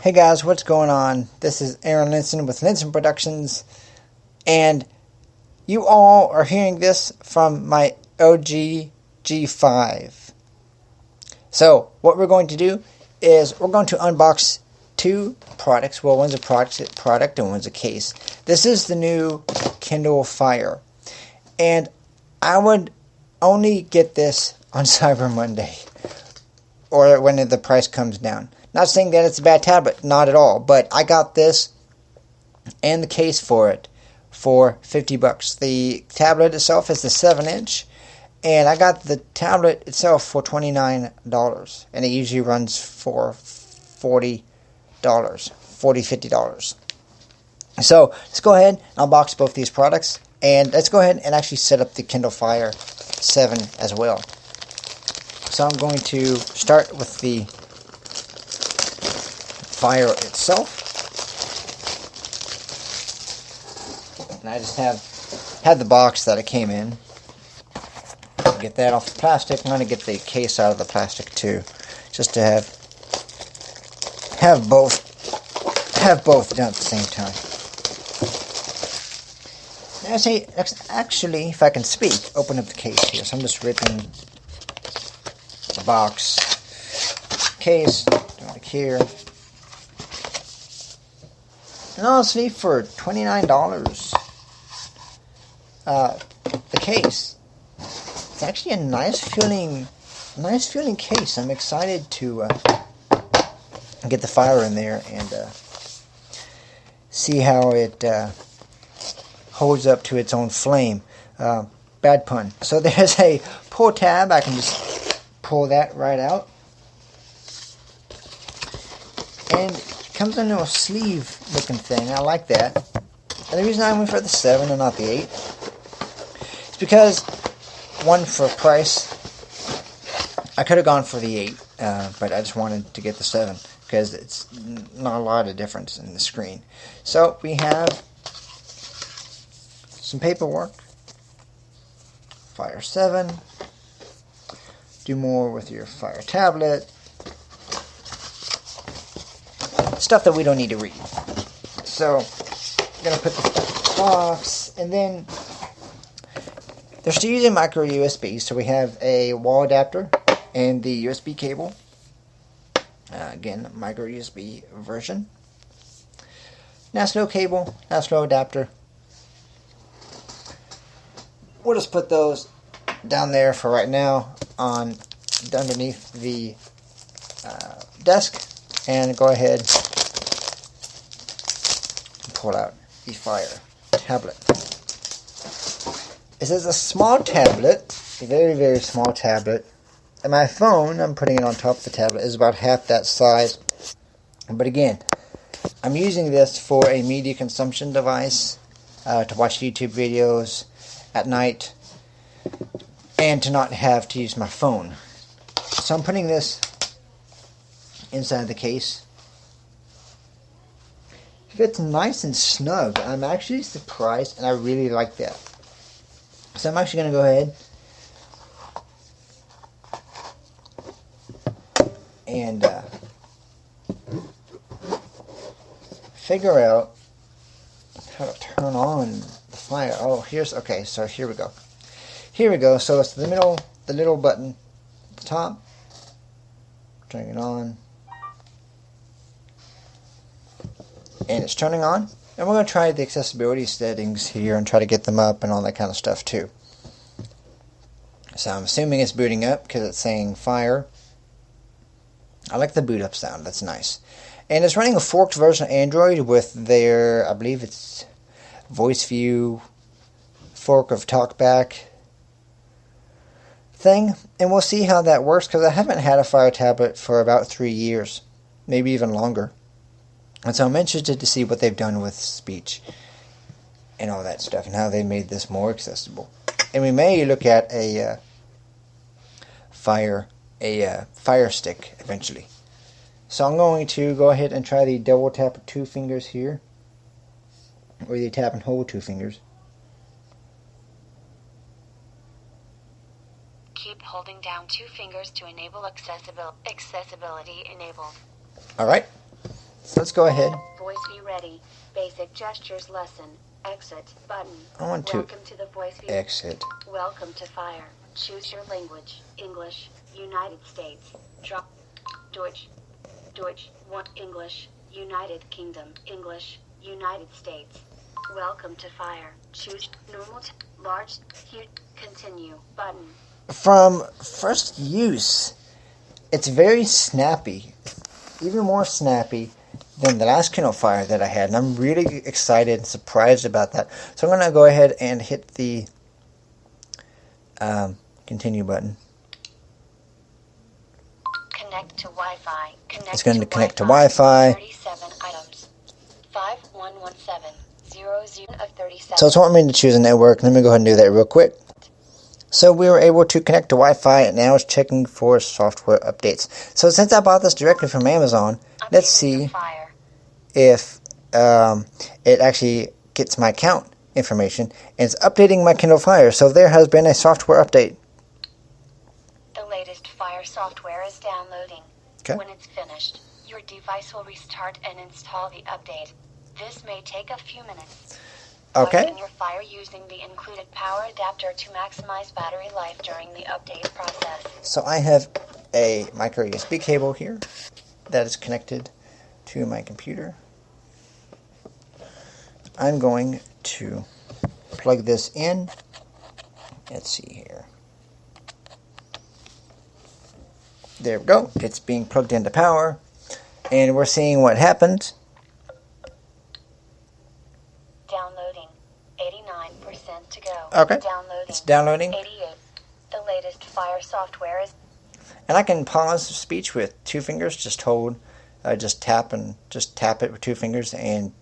Hey guys, what's going on? This is Aaron Linson with Linson Productions, and you all are hearing this from my OG G5. So, what we're going to do is we're going to unbox two products. Well, one's a product and one's a case. This is the new Kindle Fire, and I would only get this on Cyber Monday, or when the price comes down. Not saying that it's a bad tablet, not at all, but I got this and the case for it for $50. The tablet itself is the 7-inch, and I got the tablet itself for $29, and it usually runs for $40, $50. So let's go ahead and unbox both these products, and let's go ahead and actually set up the Kindle Fire 7 as well. So I'm going to start with the Fire itself, and I just have the box that it came in. Get that off the plastic. I'm going to get the case out of the plastic too, just to have both done at the same time. Now, see, actually, if I can speak, open up the case here. So I'm just ripping the box case like here. And honestly, for $29, the case, it's actually a nice feeling case. I'm excited to get the Fire in there and see how it holds up to its own flame. Bad pun. So there's a pull tab. I can just pull that right out, and comes into a sleeve looking thing. I like that. And the reason I went for the 7 and not the 8 is because, one, for price, I could have gone for the 8, but I just wanted to get the 7 because it's not a lot of difference in the screen. So we have some paperwork, Fire 7, do more with your Fire tablet, stuff that we don't need to read. So I'm going to put the box, and then they're still using micro USB, so we have a wall adapter and the USB cable. Again, micro USB version. NASLO cable, NASLO adapter. We'll just put those down there for right now on underneath the desk, and go ahead and pull out the Fire tablet. This is a small tablet, a very, very small tablet. And my phone, I'm putting it on top of the tablet, is about half that size. But again, I'm using this for a media consumption device, to watch YouTube videos at night, and to not have to use my phone. So I'm putting this inside the case. Fits nice and snug. I'm actually surprised, and I really like that. So I'm actually going to go ahead and figure out how to turn on the Fire. Oh, okay, so here we go. Here we go. So it's the little button at the top. Turning it on. And it's turning on. And we're going to try the accessibility settings here and try to get them up and all that kind of stuff too. So I'm assuming it's booting up because it's saying Fire. I like the boot up sound. That's nice. And it's running a forked version of Android with their, I believe it's Voice View fork of TalkBack thing. And we'll see how that works, because I haven't had a Fire tablet for about 3 years. Maybe even longer. And so I'm interested to see what they've done with speech and all that stuff, and how they made this more accessible. And we may look at a Fire Stick eventually. So I'm going to go ahead and try the double tap with 2 fingers here, or the tap and hold 2 fingers. Keep holding down 2 fingers to enable accessibility enabled. Alright. So let's go ahead. Voice View ready. Basic gestures lesson. Exit button. I want to Welcome to the Voice View. exit. Welcome to Fire. Choose your language. English. United States. Drop. Deutsch. Deutsch. One. English. United Kingdom. English. United States. Welcome to Fire. Choose normal. Large. Huge. Continue. Button. From first use, it's very snappy. Even more snappy than the last Kindle Fire that I had. And I'm really excited and surprised about that. So I'm going to go ahead and hit the continue button. Connect to Wi-Fi. It's going to connect to Wi-Fi. 37 items. 5117 00 of 37. So it's wanting me to choose a network. Let me go ahead and do that real quick. So we were able to connect to Wi-Fi, and now it's checking for software updates. So since I bought this directly from Amazon, let's see if it actually gets my account information, and it's updating my Kindle Fire. So there has been a software update. The latest Fire software is downloading. Okay. When it's finished, your device will restart and install the update. This may take a few minutes. Okay. Plug in your Fire using the included power adapter to maximize battery life during the update process. So I have a micro USB cable here that is connected to my computer. I'm going to plug this in. Let's see here. There we go. It's being plugged into power, and we're seeing what happens. Downloading. 89% to go. Okay. Downloading. It's downloading. 88. The latest Fire software is... And I can pause speech with 2 fingers. Just hold, just tap it with 2 fingers and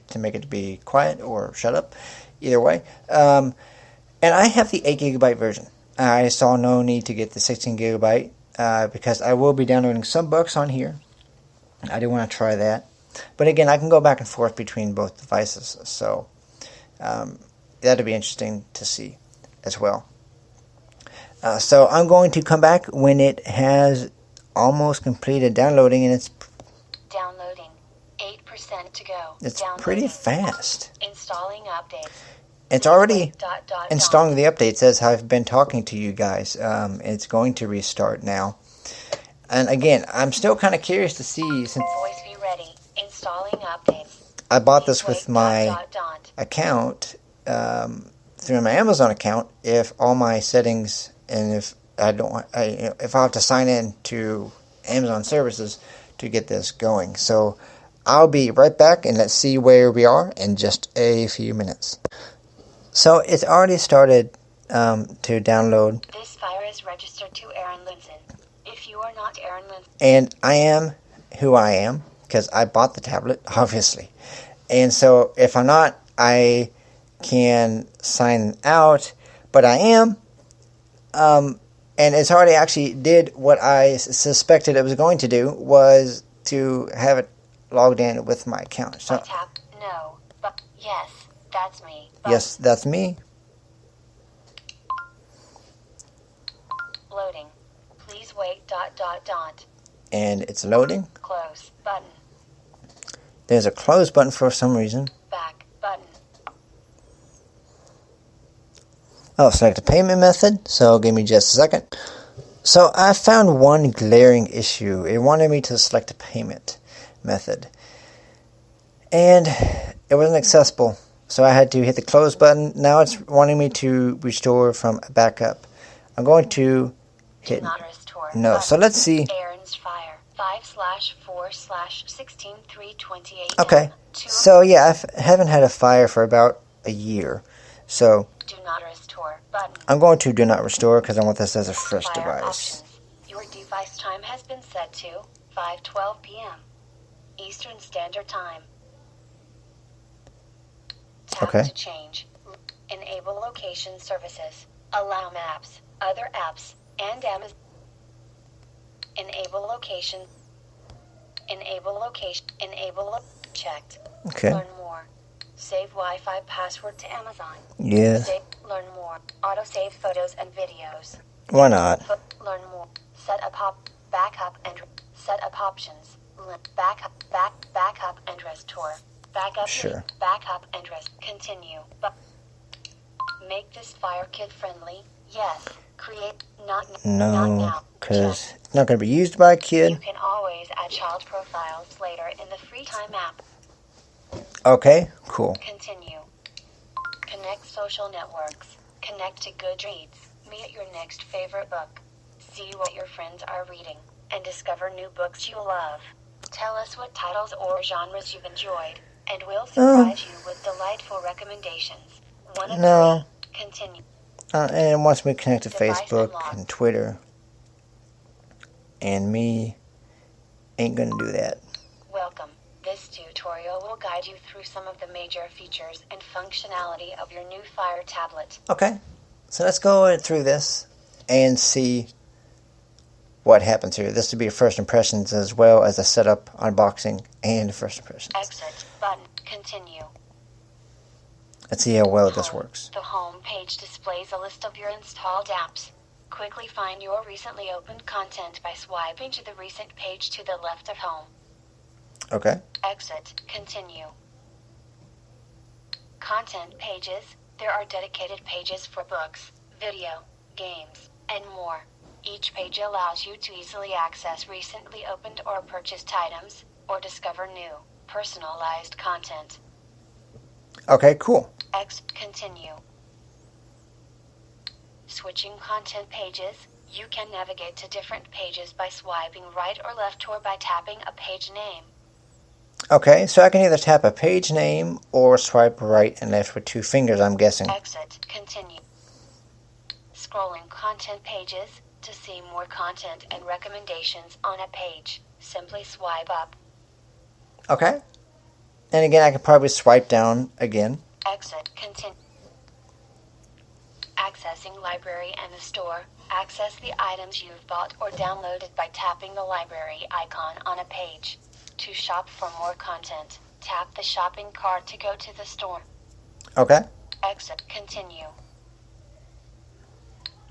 to make it be quiet or shut up. Either way. And I have the 8 gigabyte version. I saw no need to get the 16 gigabyte because I will be downloading some books on here. I do want to try that. But again, I can go back and forth between both devices. So that'll be interesting to see as well. So I'm going to come back when it has almost completed downloading, and it's downloading. 8% to go. It's pretty fast. Installing updates. It's already installing the updates as I've been talking to you guys. It's going to restart now. And again, I'm still kind of curious to see, since Voice View ready. Installing updates. I bought this with my account through my Amazon account, if all my settings and if I have to sign in to Amazon services to get this going. So I'll be right back, and let's see where we are in just a few minutes. So it's already started to download. This Fire is registered to Aaron Linson. If you are not Aaron Linson, and I am who I am because I bought the tablet, obviously. And so if I'm not, I can sign out, but I am. And it's already actually did what I suspected it was going to do, was to have it logged in with my account. So tap no, but yes, that's me. Yes, that's me. Loading. Please wait. ... And it's loading. Close button. There's a close button for some reason. Back button. Oh, select a payment method. So give me just a second. So I found one glaring issue. It wanted me to select a payment method, and it wasn't accessible. So I had to hit the close button. Now it's wanting me to restore from a backup. I'm going to hit Do not restore. no. So let's see. Aaron's Fire 5/4/16/328. Okay. So yeah, I haven't had a Fire for about a year. So do not restore button. I'm going to do not restore because I want this as a fresh Fire device. options. Your device time has been set to 5:12 p.m. Eastern Standard Time. Tap Okay. to change. Enable location services. Allow maps, other apps, and Amazon. Enable location. Enable location. Checked. Okay. Learn more. Save Wi-Fi password to Amazon. Yes. Learn more. Auto-save photos and videos. Why not? Learn more. Set up backup and set up options. Backup and restore. Backup. Sure. Backup and rest. Continue. Make this fire kid friendly. Yes. Create. Not No, now. because it's not going to be used by a You kid. can always add child profiles later in the free time app. Okay, cool. Continue. Connect social networks. Connect to Goodreads. Meet your next favorite book. See what your friends are reading. And discover new books you love. Tell us what titles or genres you've enjoyed. And we'll surprise you with delightful recommendations. One of No. three. Continue. And it wants me to connect to Device Facebook unlocked. and Twitter. And me ain't going to do that. Welcome. This tutorial will guide you through some of the major features and functionality of your new Fire tablet. Okay, so let's go through this and see what happens here. This will be first impressions as well as a setup, unboxing, and first impressions. Exit button. Continue. Let's see how well this Home. works. The home page displays a list of your installed apps. Quickly find your recently opened content by swiping to the recent page to the left of home. Okay, Exit. Continue. Content pages. There are dedicated pages for books, video, games, and more. Each page allows you to easily access recently opened or purchased items, or discover new, personalized content. okay, cool. Continue. Switching content pages. You can navigate to different pages by swiping right or left or by tapping a page name. Okay, so I can either tap a page name or swipe right and left with 2 fingers, I'm guessing. Exit. Continue. Scrolling content pages. To see more content and recommendations on a page, simply swipe up. Okay, and again, I can probably swipe down again. Exit. Continue. Accessing library and the store. Access the items you've bought or downloaded by tapping the library icon on a page. To shop for more content, tap the shopping cart to go to the store. Okay, Exit. Continue.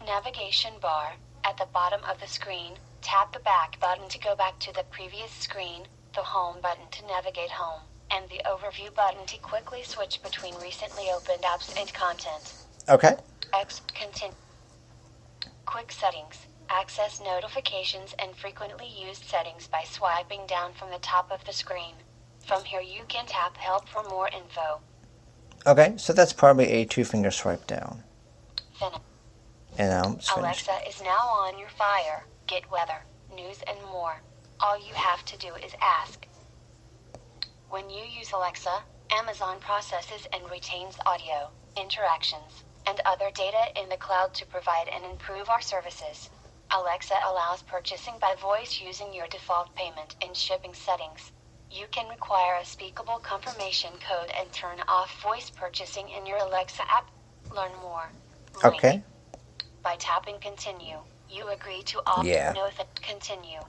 Navigation bar. At the bottom of the screen, tap the back button to go back to the previous screen, the home button to navigate home, and the overview button to quickly switch between recently opened apps and content. okay, Continue. Quick settings. Access notifications and frequently used settings by swiping down from the top of the screen. From here you can tap help for more info. okay, so that's probably a 2-finger swipe down. Finish. And now it's finished. Alexa is now on your Fire. Get weather, news, and more. All you have to do is ask. When you use Alexa, Amazon processes and retains audio, interactions, and other data in the cloud to provide and improve our services. Alexa allows purchasing by voice using your default payment and shipping settings. You can require a speakable confirmation code and turn off voice purchasing in your Alexa app. Learn more. Link. Okay, By tapping continue, you agree to opt Yeah. no continue.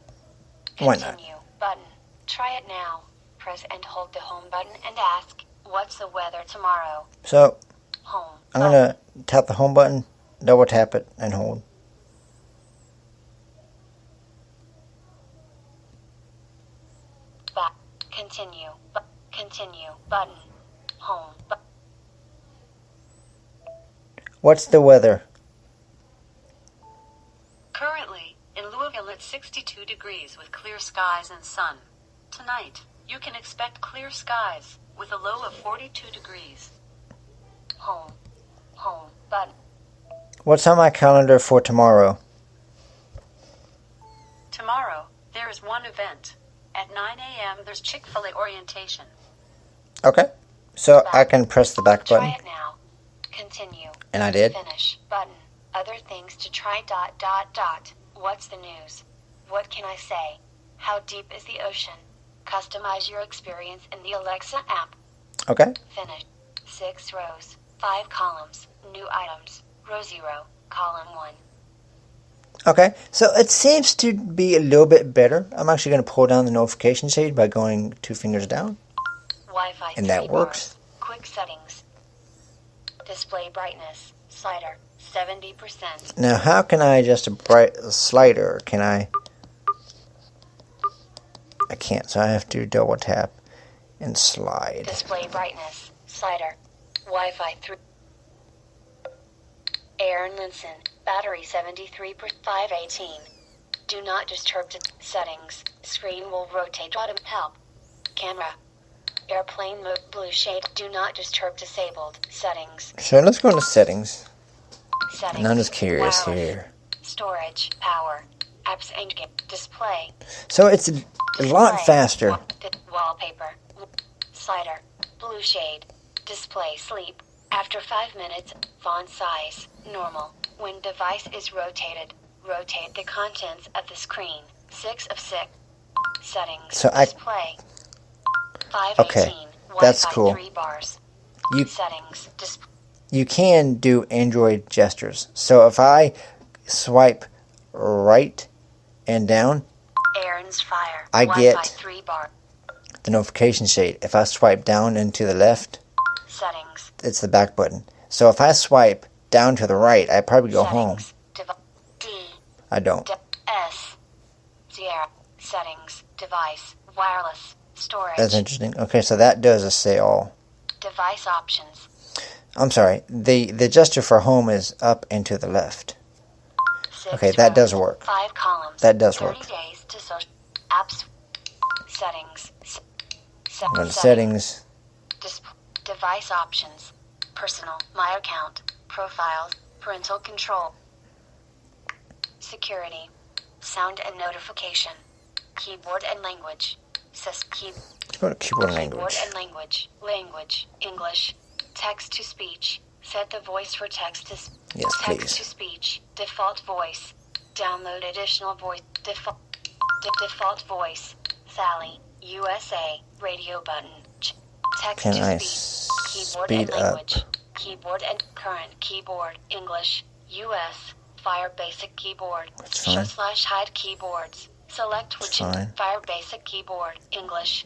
Why not? Continue button. Try it now. Press and hold the home button and ask, what's the weather tomorrow? so Home. I'm going to tap the home button, double tap it, and hold. Back. Continue. Continue button. Home. What's the weather? Currently, in Louisville it's 62 degrees with clear skies and sun. Tonight, you can expect clear skies with a low of 42 degrees. Home. Home button. What's on my calendar for tomorrow? Tomorrow, there is one event. At 9 a.m. there's Chick-fil-A orientation. Okay, so I can press the back Try button, it now. Continue. and I did. Finish button. Other things to try. What's the news? What can I say? How deep is the ocean? Customize your experience in the Alexa app. Okay, Finish. 6 rows, 5 columns, new items. Row 0, column 1. okay, so it seems to be a little bit better. I'm actually going to pull down the notification shade by going 2 fingers down, Wi-Fi and that 3 works. bars. Quick settings. Display brightness. Slider. 70%. Now, how can I adjust a bright slider? Can I? I can't, so I have to double tap and slide. Display brightness. Slider. Wi-Fi 3. Aaron Linson. Battery 73%. 518. Do not disturb settings. Screen will rotate. Auto help. Camera. Airplane mode. Blue shade. Do not disturb disabled. Settings. So let's go into settings. Settings. And I'm just curious Wireless. here. Storage. Power. Apps and game. Display. So it's a lot faster. Wallpaper. Slider. Blue shade. Display sleep. After 5 minutes. Font size. Normal. When device is rotated, rotate the contents of the screen. 6 of 6. Settings. So display. 518. Okay, that's Wi-Fi cool. 3 bars. You Settings. you can do Android gestures. So if I swipe right and down, Aaron's Fire. I Wi-Fi get 3 bar. the notification shade. If I swipe down and to the left, Settings. it's the back button. So if I swipe down to the right, I probably go home. Settings. D. I don't. S. Sierra. Settings. Device. Wireless. Storage. That's interesting. Okay, so that does say all. Device options. I'm sorry. The gesture for home is up and to the left. 6 Okay, that does rows, work. 5 columns. That does 30 work. days to social apps. Settings. Go to settings. Device options. Personal. My account. Profiles. Parental control. Security. Sound and notification. Keyboard and language. Let's go to keyboard and Keyboard language. and language. Language. English. Text to speech. Set the voice for text to Yes, text please. to speech. Default voice. Download additional voice. Default voice. Sally. USA. Radio button. Text Can to I speech. Keyboard speed and up? language. Keyboard and current keyboard. English. US. Fire basic keyboard. That's Show fine. / hide keyboards. Select which fine. Fire basic keyboard. English.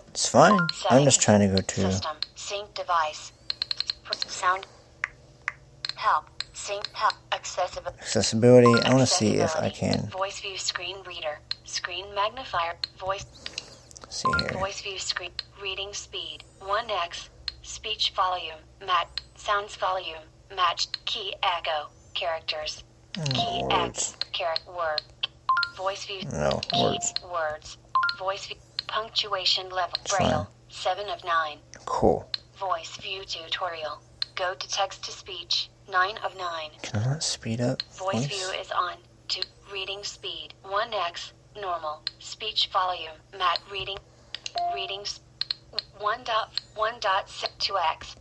It's fine. I'm just trying to go to... System. Sync device. Sound. Help. Sync help. accessibility. I want to see if I can Voice view screen reader. Screen magnifier. Voice see here. voice view screen. Reading speed. 1x. Speech volume. Sounds volume. Matched. Key echo. Characters. Key Words. X. Word. Voice view. No, Key words. words. Voice view. Punctuation level. Fine. Braille. 7 of 9. Cool. Voice view tutorial. Go to text to speech. 9 of 9. Can I not speed up? Voice view is on. To reading speed. 1x. Normal. Speech volume. Reading. Readings. 1.1.2x.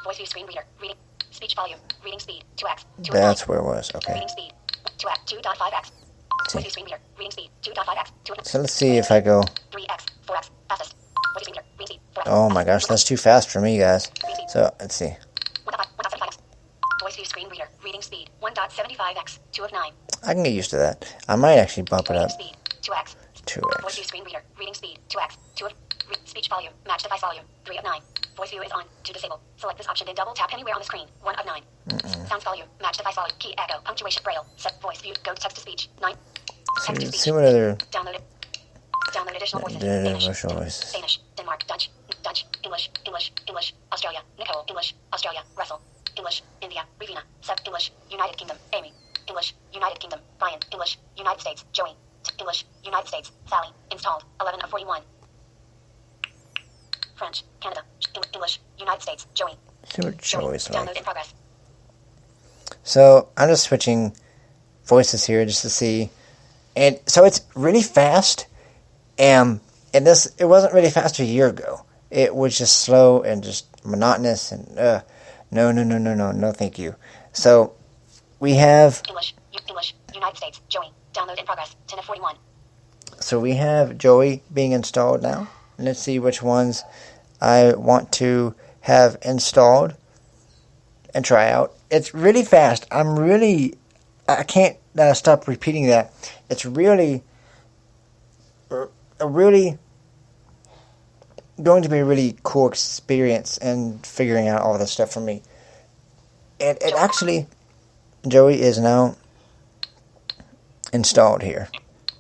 Voice view screen reader. Reading. Speech volume. Reading speed. 2x. 2 of 9. That's where it was. Okay. Reading speed. 2x. 2.5x. Voice view screen reader. Reading speed. 2.5x. 2 of 9. So let's see if I go... 3x. 4x. Fastest. Voice view screen reader. Reading speed. 4x. Oh my gosh, that's too fast for me, guys. So, let's see. 1.75x. Voice view screen reader. Reading speed. 1.75x. 2 of 9. I can get used to that. I might actually bump it Reading up. speed. 2x. Voice view 2x. screen reader. Reading speed. 2x. 2 of... speech volume. Match device volume. 3 of 9. Voice view is on. To disable. Select this option and double tap anywhere on the screen. 1 of 9. Sounds volume. Match device volume. Key echo. Punctuation. Braille. Set voice view. Go to text to speech. 9. Text to speech. See what other... Download it. Download additional voices. Additional voices. Spanish. Denmark. Dutch. English. Australia. Nicole. English. Australia. Russell. English. India. Ravina. Seb. English. United Kingdom. Amy. English. United Kingdom. Brian. English. United States. Joey. English. United States. Sally. Installed. 11 of 41. French. Canada. English. United States. Joey. See what Joey's Download like. in progress. So, I'm just switching voices here just to see. And so it's really fast. And it wasn't really fast a year ago. It was just slow and just monotonous and no, thank you. So we have English. United States. Joey. Download in progress. 10 of 41. so we have Joey being installed now. And let's see which ones I want to have installed and try out. It's really fast. I can't stop repeating that. It's really going to be a really cool experience and figuring out all this stuff for me. And it actually, Joey is now installed here.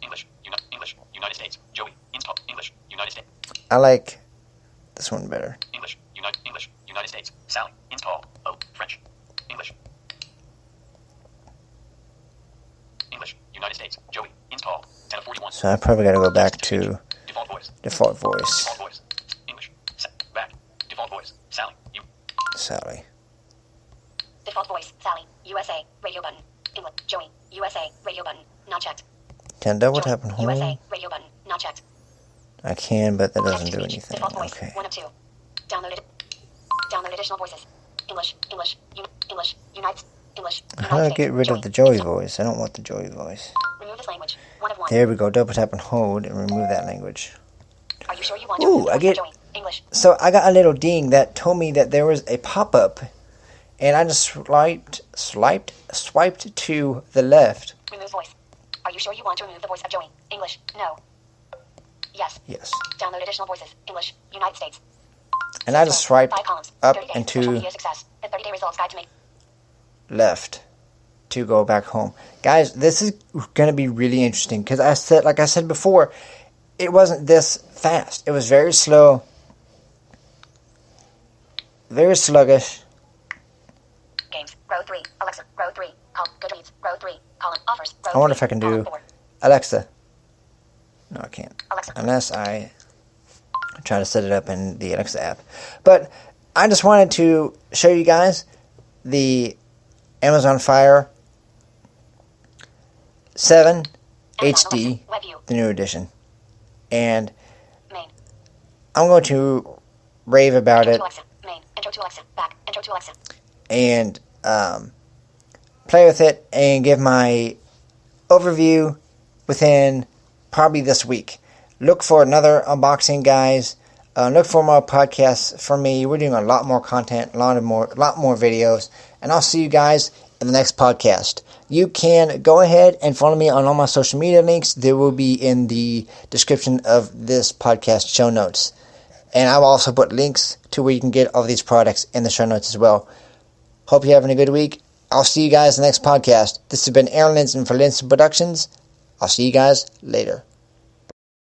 English, United States, Joey, install, English, I like this one better. English. United States. Sally. Install. Oh, French. English. English. United States. Joey. Install. 10 of 41. So I probably got to go back to Default voice. default voice. Default voice. English. Back. Default voice. Sally. You. Sally. Default voice. Sally. USA. Radio button. English. Joey. USA. Radio button. Not checked. Can I double Joey, tap and hold? USA. Radio button. Not checked. I can, but that doesn't Text do speech. anything. Default voice. Okay. 1 of 2. Download additional voices. English. English. United. English. How do I get rid of the Joey voice? I don't want the Joey voice. Remove this language. 1 of 1. There we go. Double tap and hold and remove that language. Are you sure you want to Ooh, remove the I voice get- of Joey? English. So I got a little ding that told me that there was a pop-up, and I just swiped to the left. Remove voice. Are you sure you want to remove the voice of Joey? English. No. Yes. Yes. Download additional voices. English. United States. And I just swiped 5 columns. up 30 days. and Social to media success. The 30-day results guide to make. left to go back home. Guys, this is going to be really interesting because like I said before, it wasn't this fast. It was very slow, very sluggish. Games. Row 3. Alexa. Row 3. Goodreads. Row 3. Column. Offers. Row I wonder 3, if I can do column 4. Alexa. No, I can't. Alexa. Unless I try to set it up in the Alexa app. But I just wanted to show you guys the Amazon Fire 7 HD, Web view. the new edition. And Main. I'm going to rave about Intro it to Alexa. Main. Intro to Alexa. Back. Intro to Alexa. and play with it and give my overview within probably this week. Look for another unboxing, guys. Look for more podcasts from me. We're doing a lot more content, a lot more videos, and I'll see you guys in the next podcast. You can go ahead and follow me on all my social media links. They will be in the description of this podcast show notes. And I will also put links to where you can get all these products in the show notes as well. Hope you're having a good week. I'll see you guys in the next podcast. This has been Aaron Linson for Linson Productions. I'll see you guys later.